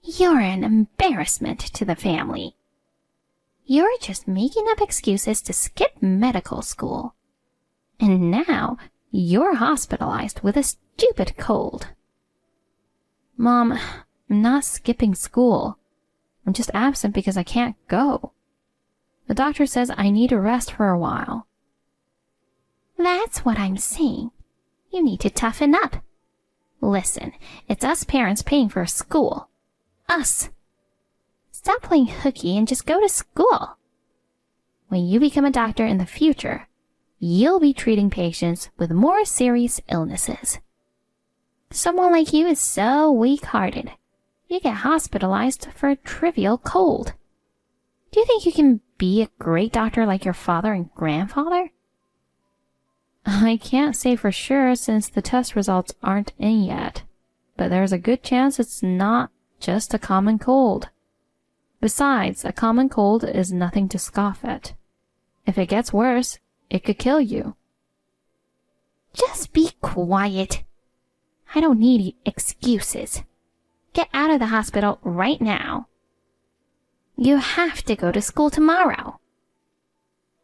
You're an embarrassment to the family. You're just making up excuses to skip medical school. And now you're hospitalized with a stupid cold. Mom, I'm not skipping school. I'm just absent because I can't go. The doctor says I need to rest for a while. That's what I'm saying. You need to toughen up. Listen, it's us parents paying for school. Us. Stop playing hooky and just go to school. When you become a doctor in the future, you'll be treating patients with more serious illnesses. Someone like you is so weak-hearted. You get hospitalized for a trivial cold. Do you think you can be a great doctor like your father and grandfather? I can't say for sure since the test results aren't in yet, but there's a good chance it's not just a common cold. Besides, a common cold is nothing to scoff at. If it gets worse, it could kill you. Just be quiet. I don't need excuses. Get out of the hospital right now. You have to go to school tomorrow.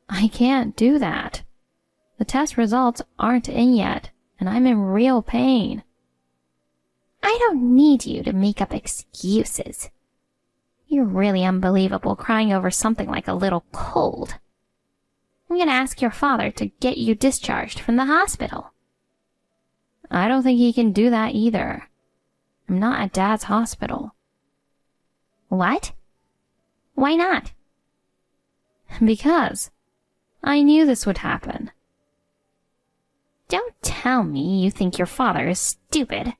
I can't do that. The test results aren't in yet, and I'm in real pain. I don't need you to make up excuses. You're really unbelievable crying over something like a little cold. I'm gonna ask your father to get you discharged from the hospital. I don't think he can do that either. I'm not at Dad's hospital. What? Why not? Because I knew this would happen. Don't tell me you think your father is stupid.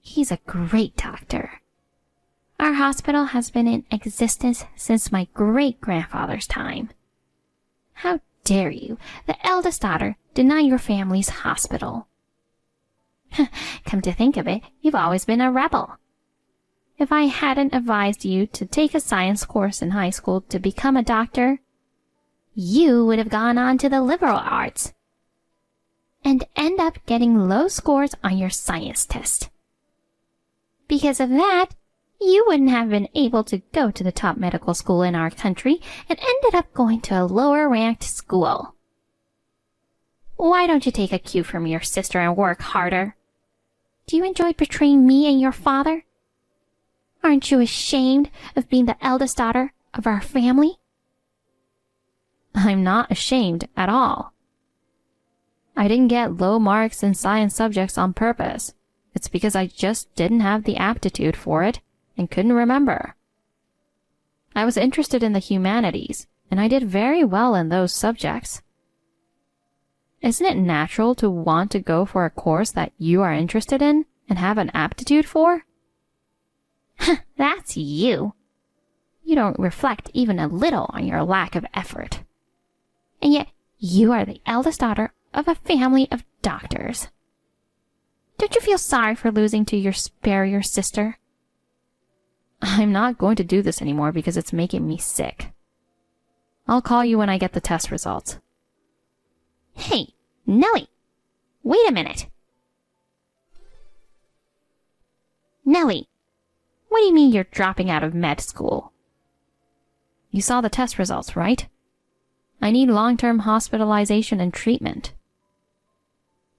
He's a great doctor. Our hospital has been in existence since my great-grandfather's time. How dare you, the eldest daughter, deny your family's hospital? Come to think of it, you've always been a rebel. If I hadn't advised you to take a science course in high school to become a doctor, you would have gone on to the liberal arts and end up getting low scores on your science test. Because of that, you wouldn't have been able to go to the top medical school in our country and ended up going to a lower-ranked school. Why don't you take a cue from your sister and work harder? Do you enjoy betraying me and your father? Aren't you ashamed of being the eldest daughter of our family? I'm not ashamed at all. I didn't get low marks in science subjects on purpose. It's because I just didn't have the aptitude for it and couldn't remember. I was interested in the humanities, and I did very well in those subjects. Isn't it natural to want to go for a course that you are interested in and have an aptitude for? That's you. You don't reflect even a little on your lack of effort. And yet, you are the eldest daughter of a family of doctors. Don't you feel sorry for losing to your superior sister? I'm not going to do this anymore because it's making me sick. I'll call you when I get the test results. Hey, Nellie! Wait a minute! Nellie, what do you mean you're dropping out of med school? You saw the test results, right? I need long-term hospitalization and treatment.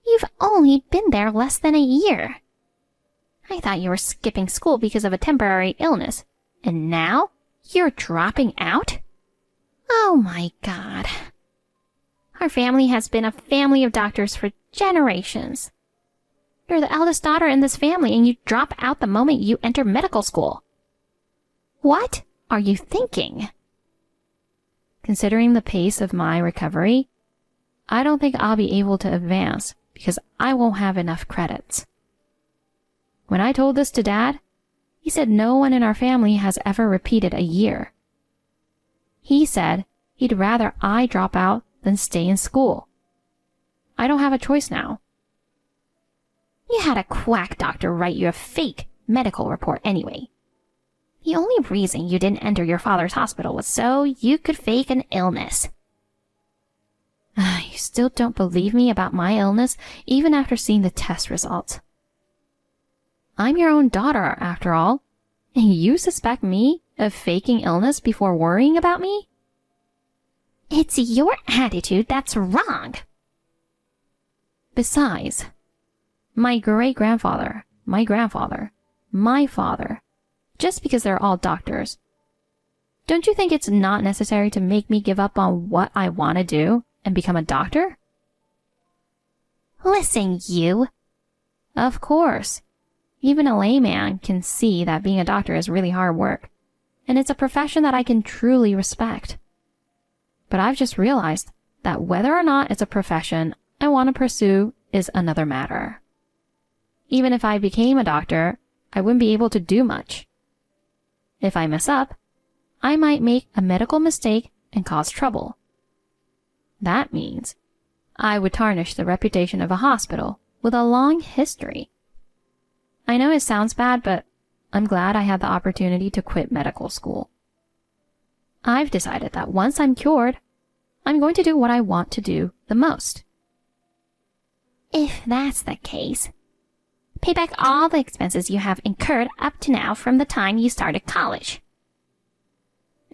You've only been there less than a year. I thought you were skipping school because of a temporary illness, and now you're dropping out? Oh my God. Our family has been a family of doctors for generations. You're the eldest daughter in this family, and you drop out the moment you enter medical school. What are you thinking? Considering the pace of my recovery, I don't think I'll be able to advance because I won't have enough credits. When I told this to Dad, he said no one in our family has ever repeated a year. He said he'd rather I drop out than stay in school. I don't have a choice now. You had a quack doctor write you a fake medical report anyway. The only reason you didn't enter your father's hospital was so you could fake an illness. You still don't believe me about my illness, even after seeing the test results. I'm your own daughter, after all, You suspect me of faking illness before worrying about me? It's your attitude that's wrong. Besides, my great-grandfather, my grandfather, my father, just because they're all doctors, don't you think it's not necessary to make me give up on what I want to do and become a doctor? Listen, you. Of course. Even a layman can see that being a doctor is really hard work, and it's a profession that I can truly respect. But I've just realized that whether or not it's a profession I want to pursue is another matter. Even if I became a doctor, I wouldn't be able to do much. If I mess up, I might make a medical mistake and cause trouble. That means I would tarnish the reputation of a hospital with a long history. I know it sounds bad, but I'm glad I had the opportunity to quit medical school. I've decided that once I'm cured, I'm going to do what I want to do the most. If that's the case, pay back all the expenses you have incurred up to now from the time you started college.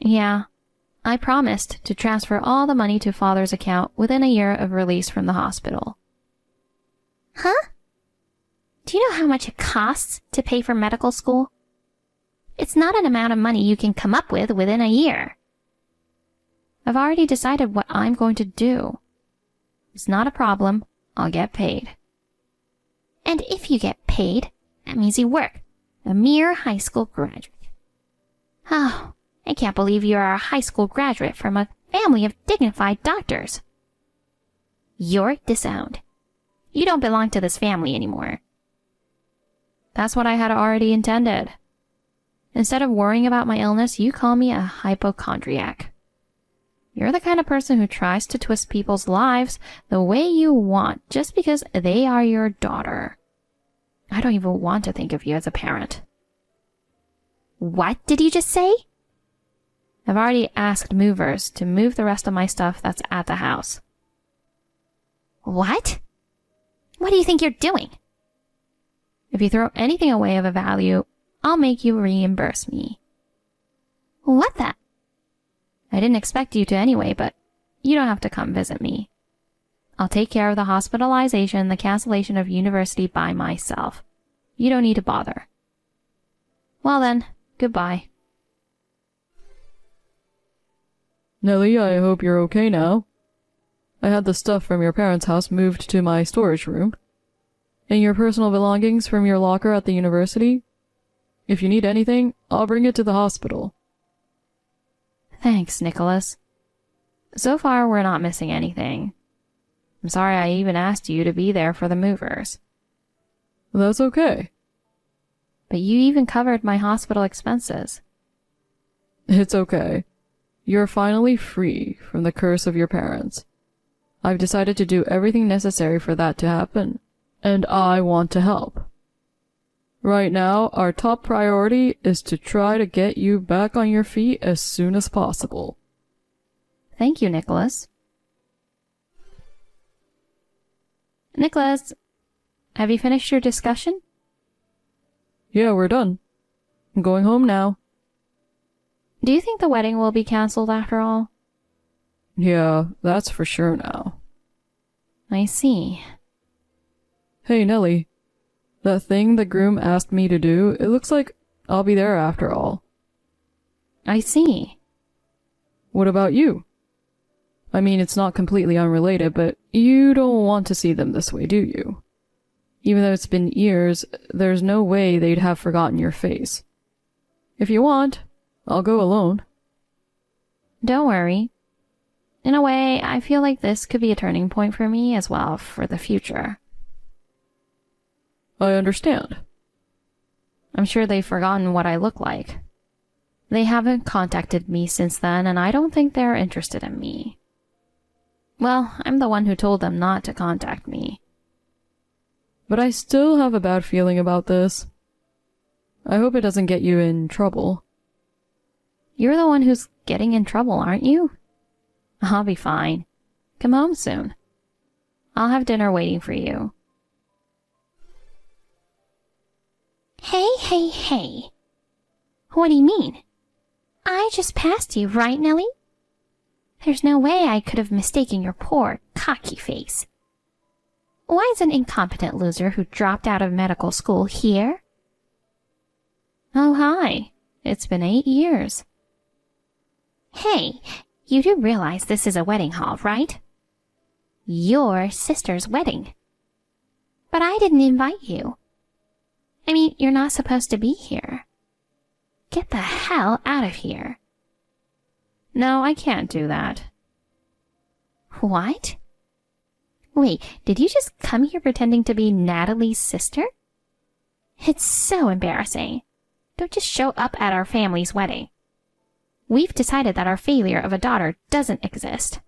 Yeah, I promised to transfer all the money to Father's account within a year of release from the hospital. Huh? Do you know how much it costs to pay for medical school? It's not an amount of money you can come up with within a year. I've already decided what I'm going to do. It's not a problem. I'll get paid. And if you get paid, that means you work. A mere high school graduate. Oh, I can't believe you are a high school graduate from a family of dignified doctors. You're disowned. You don't belong to this family anymore. That's what I had already intended. Instead of worrying about my illness, you call me a hypochondriac. You're the kind of person who tries to twist people's lives the way you want just because they are your daughter. I don't even want to think of you as a parent. What did you just say? I've already asked movers to move the rest of my stuff that's at the house. What? What do you think you're doing? If you throw anything away of a value, I'll make you reimburse me. What the? I didn't expect you to anyway, but you don't have to come visit me. I'll take care of the hospitalization and the cancellation of university by myself. You don't need to bother. Well then, goodbye. Nellie, I hope you're okay now. I had the stuff from your parents' house moved to my storage room. And your personal belongings from your locker at the university. If you need anything, I'll bring it to the hospital. Thanks, Nicholas. So far, we're not missing anything. I'm sorry I even asked you to be there for the movers. That's okay. But you even covered my hospital expenses. It's okay. You're finally free from the curse of your parents. I've decided to do everything necessary for that to happen, and I want to help. Right now, our top priority is to try to get you back on your feet as soon as possible. Thank you, Nicholas. Nicholas, have you finished your discussion? Yeah, we're done. I'm going home now. Do you think the wedding will be cancelled after all? Yeah, that's for sure now. I see. Hey, Nellie. That thing the groom asked me to do, it looks like I'll be there after all. I see. What about you? I mean, it's not completely unrelated, but you don't want to see them this way, do you? Even though it's been years, there's no way they'd have forgotten your face. If you want, I'll go alone. Don't worry. In a way, I feel like this could be a turning point for me as well for the future. I understand. I'm sure they've forgotten what I look like. They haven't contacted me since then, and I don't think they're interested in me. Well, I'm the one who told them not to contact me. But I still have a bad feeling about this. I hope it doesn't get you in trouble. You're the one who's getting in trouble, aren't you? I'll be fine. Come home soon. I'll have dinner waiting for you. Hey. What do you mean? I just passed you, right, Nellie? There's no way I could have mistaken your poor, cocky face. Why is an incompetent loser who dropped out of medical school here? Oh, hi. It's been 8 years. Hey, you do realize this is a wedding hall, right? Your sister's wedding. But I didn't invite you. I mean, you're not supposed to be here. Get the hell out of here. No, I can't do that. What? Wait, did you just come here pretending to be Natalie's sister? It's so embarrassing. Don't just show up at our family's wedding. We've decided that our failure of a daughter doesn't exist.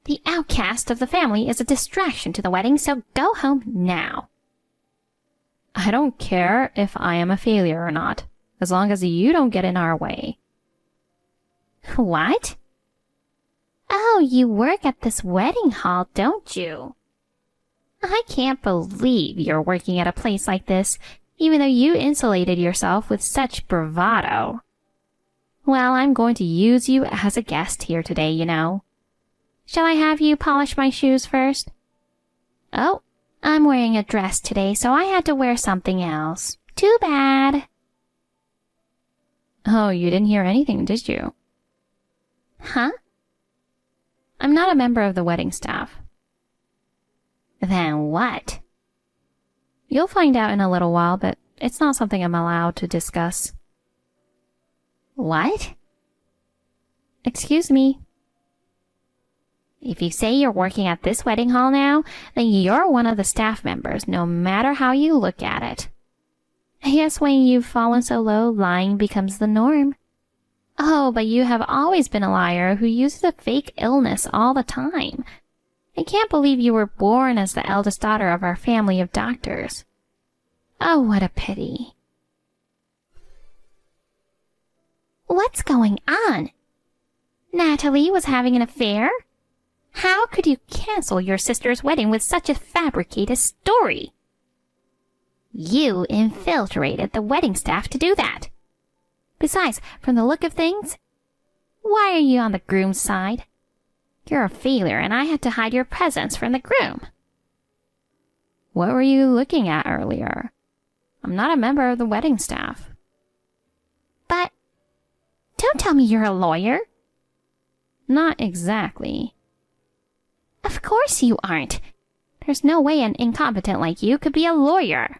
The outcast of the family is a distraction to the wedding, so go home now. I don't care if I am a failure or not, as long as you don't get in our way. What? Oh, you work at this wedding hall, don't you? I can't believe you're working at a place like this, even though you insulated yourself with such bravado. Well, I'm going to use you as a guest here today, you know. Shall I have you polish my shoes first? Oh, I'm wearing a dress today, so I had to wear something else. Too bad. Oh, you didn't hear anything, did you? Huh? I'm not a member of the wedding staff. Then what? You'll find out in a little while, but it's not something I'm allowed to discuss. What? Excuse me. If you say you're working at this wedding hall now, then you're one of the staff members, no matter how you look at it. I guess when you've fallen so low, lying becomes the norm. Oh, but you have always been a liar who uses a fake illness all the time. I can't believe you were born as the eldest daughter of our family of doctors. Oh, what a pity. What's going on? Natalie was having an affair? How could you cancel your sister's wedding with such a fabricated story? You infiltrated the wedding staff to do that. Besides, from the look of things, why are you on the groom's side? You're a failure, and I had to hide your presence from the groom. What were you looking at earlier? I'm not a member of the wedding staff. But don't tell me you're a lawyer. Not exactly. Of course you aren't. There's no way an incompetent like you could be a lawyer.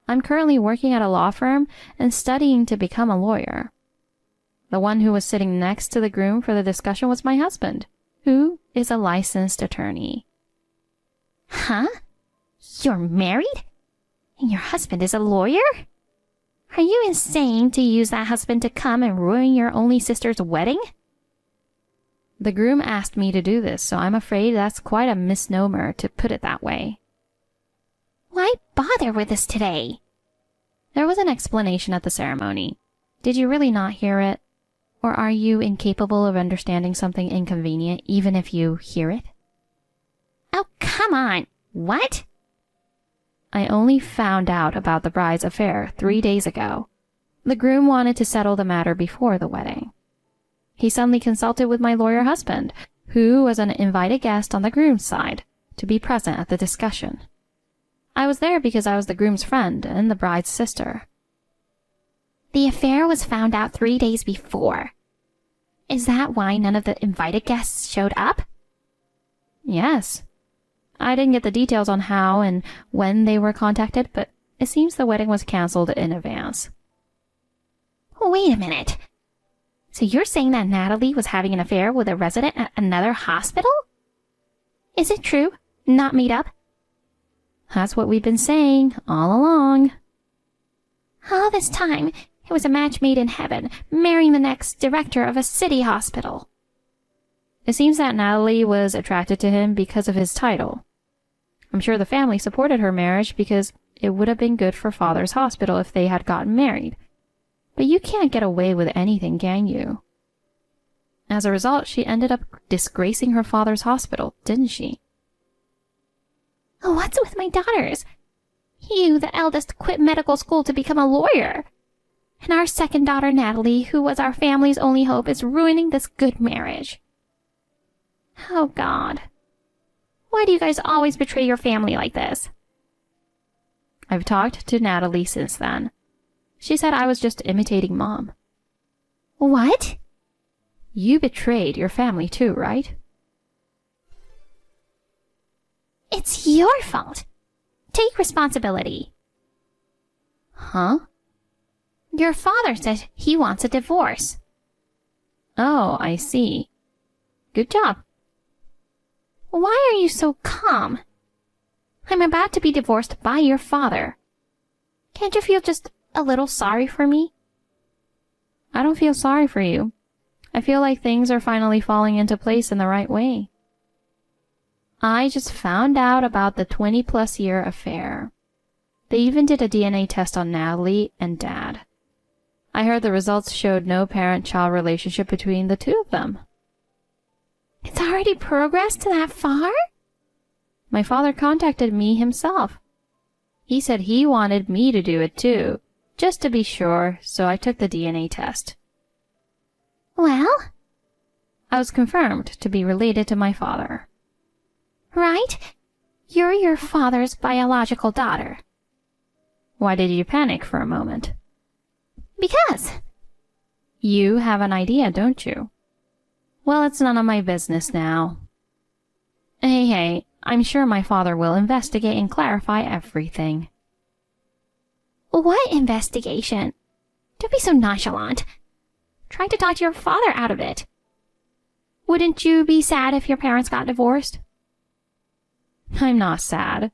I'm currently working at a law firm and studying to become a lawyer. The one who was sitting next to the groom for the discussion was my husband, who is a licensed attorney. Huh? You're married? And your husband is a lawyer? Are you insane to use that husband to come and ruin your only sister's wedding? The groom asked me to do this, so I'm afraid that's quite a misnomer to put it that way. Why bother with this today? There was an explanation at the ceremony. Did you really not hear it? Or are you incapable of understanding something inconvenient even if you hear it? Oh, come on. What? I only found out about the bride's affair 3 days ago. The groom wanted to settle the matter before the wedding. He suddenly consulted with my lawyer husband, who was an invited guest on the groom's side, to be present at the discussion. I was there because I was the groom's friend and the bride's sister. The affair was found out 3 days before. Is that why none of the invited guests showed up? Yes. I didn't get the details on how and when they were contacted, but it seems the wedding was canceled in advance. Wait a minute. So you're saying that Natalie was having an affair with a resident at another hospital? Is it true? Not made up? That's what we've been saying all along. All this time, it was a match made in heaven, marrying the next director of a city hospital. It seems that Natalie was attracted to him because of his title. I'm sure the family supported her marriage because it would have been good for Father's hospital if they had gotten married. But you can't get away with anything, can you? As a result, she ended up disgracing her father's hospital, didn't she? What's with my daughters? You, the eldest, quit medical school to become a lawyer. And our second daughter, Natalie, who was our family's only hope, is ruining this good marriage. Oh, God. Why do you guys always betray your family like this? I've talked to Natalie since then. She said I was just imitating Mom. What? You betrayed your family too, right? It's your fault. Take responsibility. Huh? Your father said he wants a divorce. Oh, I see. Good job. Why are you so calm? I'm about to be divorced by your father. Can't you feel just a little sorry for me? I don't feel sorry for you. I feel like things are finally falling into place in the right way. I just found out about the 20-plus year affair. They even did a DNA test on Natalie and Dad. I heard the results showed no parent-child relationship between the two of them. It's already progressed to that far? My father contacted me himself. He said he wanted me to do it too, just to be sure, so I took the DNA test. Well? I was confirmed to be related to my father. Right? You're your father's biological daughter. Why did you panic for a moment? Because. You have an idea, don't you? Well, it's none of my business now. Hey, I'm sure my father will investigate and clarify everything. What investigation? Don't be so nonchalant. Try to talk your father out of it. Wouldn't you be sad if your parents got divorced? I'm not sad.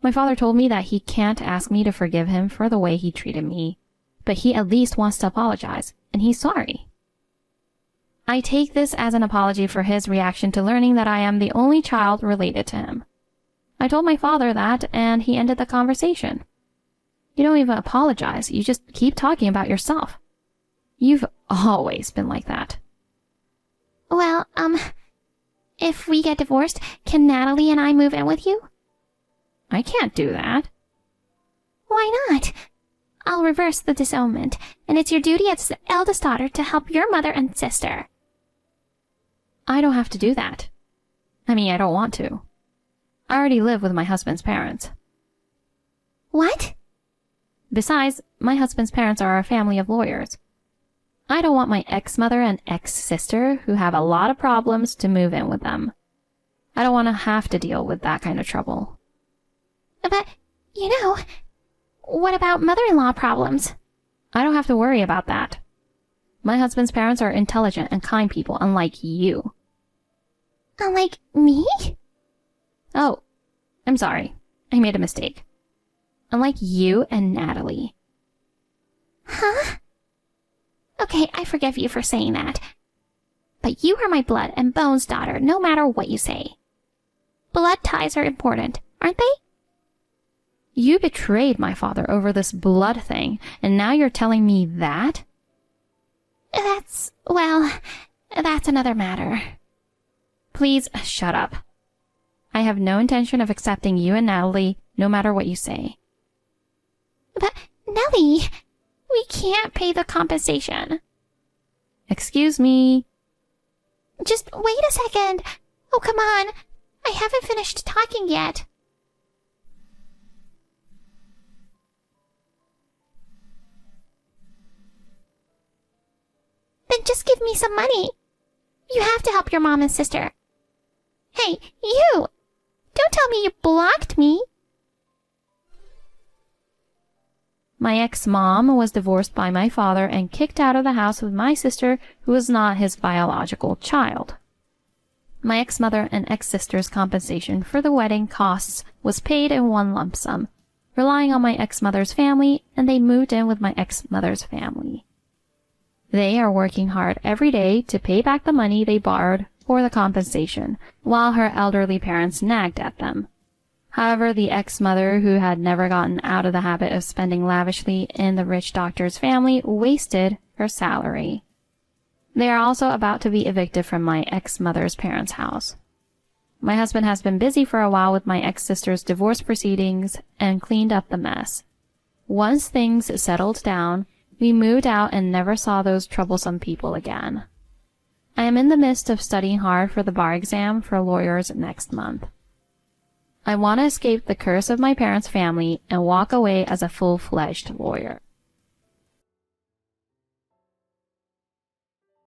My father told me that he can't ask me to forgive him for the way he treated me, but he at least wants to apologize, and he's sorry. I take this as an apology for his reaction to learning that I am the only child related to him. I told my father that, and he ended the conversation. You don't even apologize, you just keep talking about yourself. You've always been like that. Well, if we get divorced, can Natalie and I move in with you? I can't do that. Why not? I'll reverse the disownment, and it's your duty as the eldest daughter to help your mother and sister. I don't have to do that. I don't want to. I already live with my husband's parents. What? Besides, my husband's parents are a family of lawyers. I don't want my ex-mother and ex-sister, who have a lot of problems, to move in with them. I don't want to have to deal with that kind of trouble. But, what about mother-in-law problems? I don't have to worry about that. My husband's parents are intelligent and kind people, unlike you. Unlike me? Oh, I'm sorry. I made a mistake. Unlike you and Natalie. Huh? Okay, I forgive you for saying that. But you are my blood and bones daughter, no matter what you say. Blood ties are important, aren't they? You betrayed my father over this blood thing, and now you're telling me that? That's another matter. Please, shut up. I have no intention of accepting you and Natalie, no matter what you say. But, Nellie, we can't pay the compensation. Excuse me. Just wait a second. Oh, come on. I haven't finished talking yet. Then just give me some money. You have to help your mom and sister. Hey, you! Don't tell me you blocked me. My ex-mom was divorced by my father and kicked out of the house with my sister, who was not his biological child. My ex-mother and ex-sister's compensation for the wedding costs was paid in one lump sum, relying on my ex-mother's family, and they moved in with my ex-mother's family. They are working hard every day to pay back the money they borrowed for the compensation, while her elderly parents nagged at them. However, the ex-mother, who had never gotten out of the habit of spending lavishly in the rich doctor's family, wasted her salary. They are also about to be evicted from my ex-mother's parents' house. My husband has been busy for a while with my ex-sister's divorce proceedings and cleaned up the mess. Once things settled down, We moved out and never saw those troublesome people again. I am in the midst of studying hard for the bar exam for lawyers next month. I want to escape the curse of my parents' family and walk away as a full-fledged lawyer.